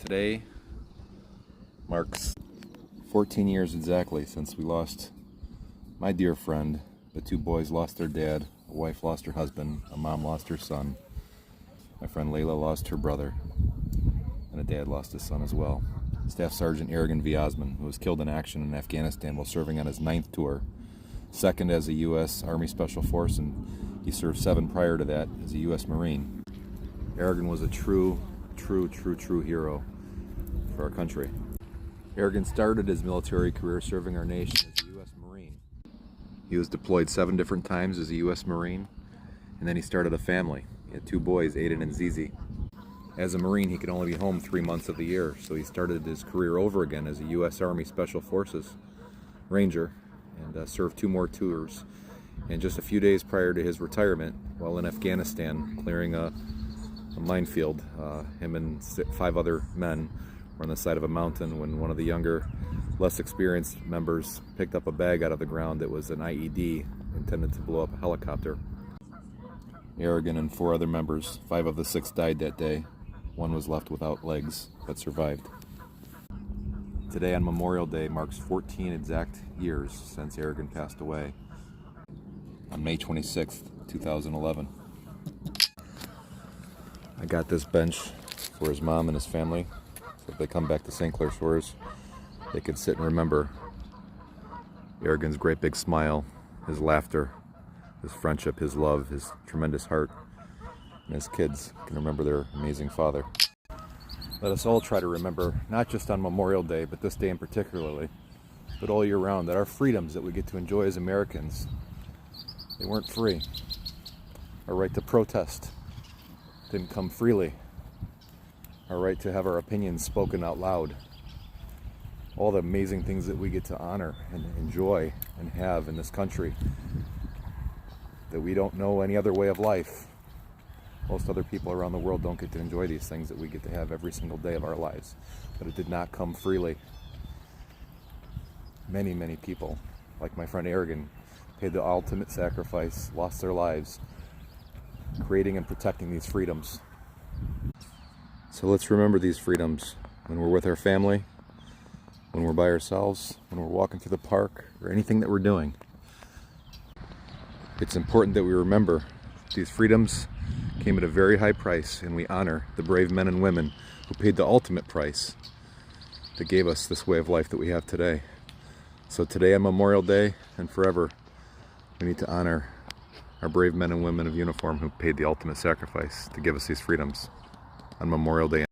Today marks 14 years exactly since we lost my dear friend. The two boys lost their dad, a wife lost her husband, a mom lost her son. My friend Layla lost her brother, and a dad lost his son as well. Staff Sergeant Ergin V Osman, who was killed in action in Afghanistan while serving on his 9th tour, second as a U.S. Army Special Force, and he served 7 prior to that as a U.S. Marine. Ergin was a true hero for our country. Ergin started his military career serving our nation as a U.S. Marine. He was deployed 7 different times as a U.S. Marine, and then he started a family. He had 2 boys, Aiden and Zizi. As a Marine, he could only be home 3 months of the year, so he started his career over again as a U.S. Army Special Forces Ranger and served 2 more tours. And just a few days prior to his retirement, while in Afghanistan clearing a minefield, him and 5 other men were on the side of a mountain when one of the younger, less experienced members picked up a bag out of the ground that was an IED intended to blow up a helicopter. Ergin and 4 other members, 5 of the 6 died that day. 1 was left without legs, but survived. Today on Memorial Day marks 14 exact years since Ergin passed away on May 26th, 2011. I got this bench for his mom and his family, so if they come back to St. Clair Shores, they could sit and remember Ergin's great big smile, his laughter, his friendship, his love, his tremendous heart, and his kids can remember their amazing father. Let us all try to remember, not just on Memorial Day, but this day in particularly, but all year round, that our freedoms that we get to enjoy as Americans, they weren't free. Our right to protest didn't come freely. Our right to have our opinions spoken out loud. All the amazing things that we get to honor and enjoy and have in this country that we don't know any other way of life. Most other people around the world don't get to enjoy these things that we get to have every single day of our lives. But it did not come freely. Many people, like my friend Ergin, paid the ultimate sacrifice, lost their lives, creating and protecting these freedoms. So let's remember these freedoms when we're with our family, when we're by ourselves, when we're walking through the park, or anything that we're doing. It's important that we remember these freedoms came at a very high price, and we honor the brave men and women who paid the ultimate price that gave us this way of life that we have today. So today on Memorial Day and forever, we need to honor our brave men and women of uniform who paid the ultimate sacrifice to give us these freedoms on Memorial Day.